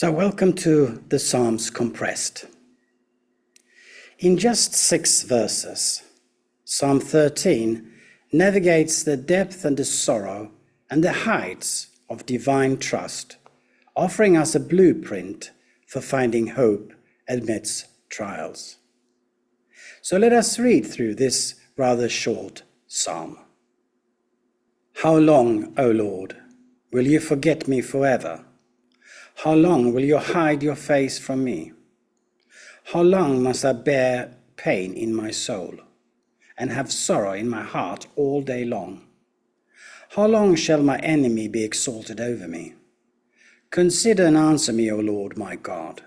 So welcome to the Psalms Compressed. In just 6 verses, Psalm 13 navigates the depth and the sorrow and the heights of divine trust, offering us a blueprint for finding hope amidst trials. So let us read through this rather short psalm. How long, O Lord, will you forget me forever? How long will you hide your face from me? How long must I bear pain in my soul and have sorrow in my heart all day long? How long shall my enemy be exalted over me? Consider and answer me, O Lord my God.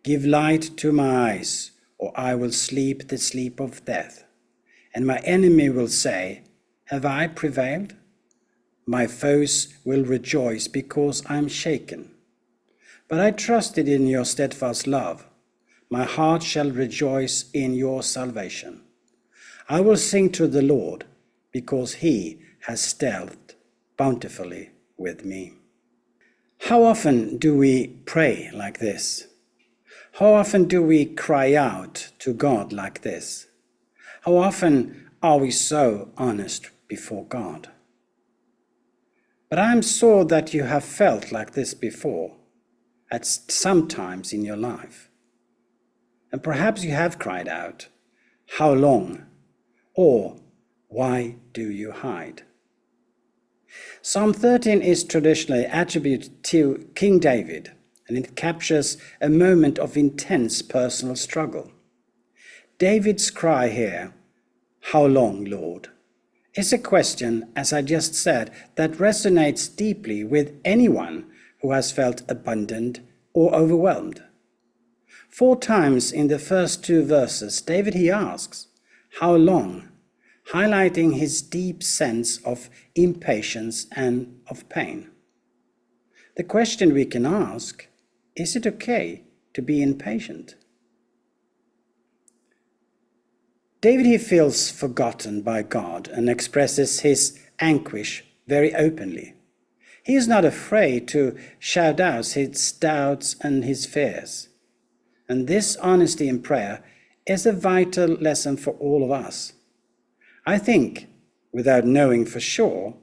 Give light to my eyes, or I will sleep the sleep of death, and my enemy will say, Have I prevailed? My foes will rejoice because I am shaken. But I trusted in your steadfast love. My heart shall rejoice in your salvation. I will sing to the Lord because he has dealt bountifully with me. How often do we pray like this? How often do we cry out to God like this? How often are we so honest before God? But I am sure that you have felt like this before, at some times in your life. And perhaps you have cried out, How long? Or, Why do you hide? Psalm 13 is traditionally attributed to King David, and it captures a moment of intense personal struggle. David's cry here, How long, Lord? Is a question, as I just said, that resonates deeply with anyone who has felt abandoned or overwhelmed. 4 times in the first 2 verses, David he asks, How long? Highlighting his deep sense of impatience and of pain. The question we can ask, is it okay to be impatient? David he feels forgotten by God and expresses his anguish very openly. He is not afraid to shout out his doubts and his fears. And this honesty in prayer is a vital lesson for all of us. I think, without knowing for sure,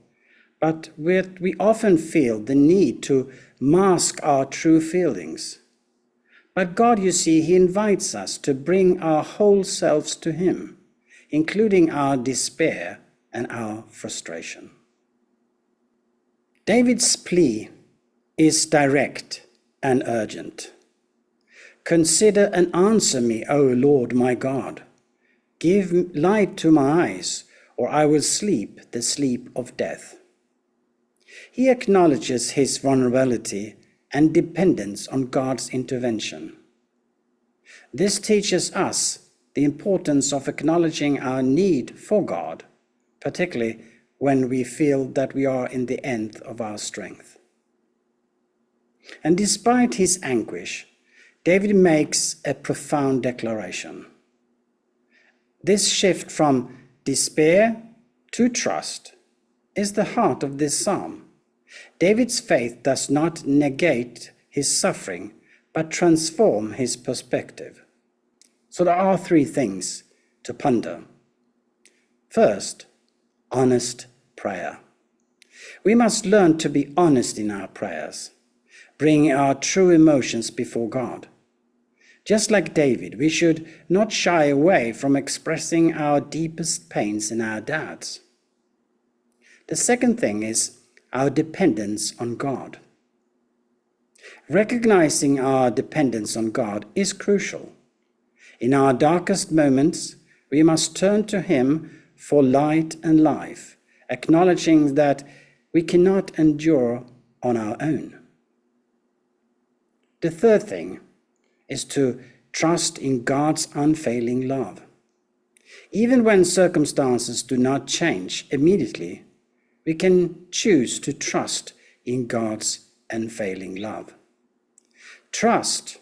but we often feel the need to mask our true feelings. But God, you see, he invites us to bring our whole selves to him, including our despair and our frustration. David's plea is direct and urgent. Consider and answer me, O Lord my God. Give light to my eyes, or I will sleep the sleep of death. He acknowledges his vulnerability and dependence on God's intervention. This teaches us the importance of acknowledging our need for God, particularly when we feel that we are in the end of our strength. And despite his anguish, David makes a profound declaration. This shift from despair to trust is the heart of this psalm. David's faith does not negate his suffering, but transform his perspective. So there are 3 things to ponder. First, honest prayer. We must learn to be honest in our prayers, bringing our true emotions before God. Just like David, we should not shy away from expressing our deepest pains and our doubts. The second thing is our dependence on God. Recognizing our dependence on God is crucial. In our darkest moments, we must turn to him for light and life, acknowledging that we cannot endure on our own. The third thing is to trust in God's unfailing love. Even when circumstances do not change immediately, we can choose to trust in God's unfailing love. Trust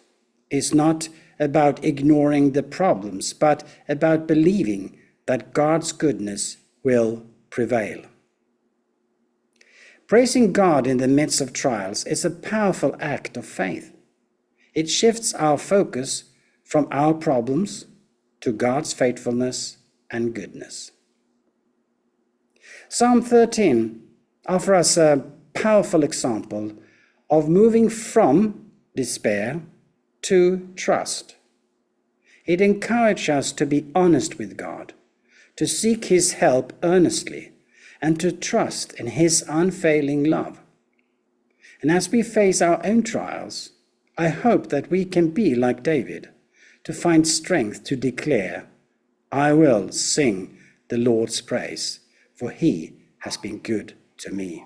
is not about ignoring the problems, but about believing that God's goodness will prevail. Praising God in the midst of trials is a powerful act of faith. It shifts our focus from our problems to God's faithfulness and goodness. Psalm 13 offers us a powerful example of moving from despair to trust. It encourages us to be honest with God, to seek His help earnestly, and to trust in His unfailing love. And as we face our own trials, I hope that we can be like David, to find strength to declare, "I will sing the Lord's praise, for He has been good to me."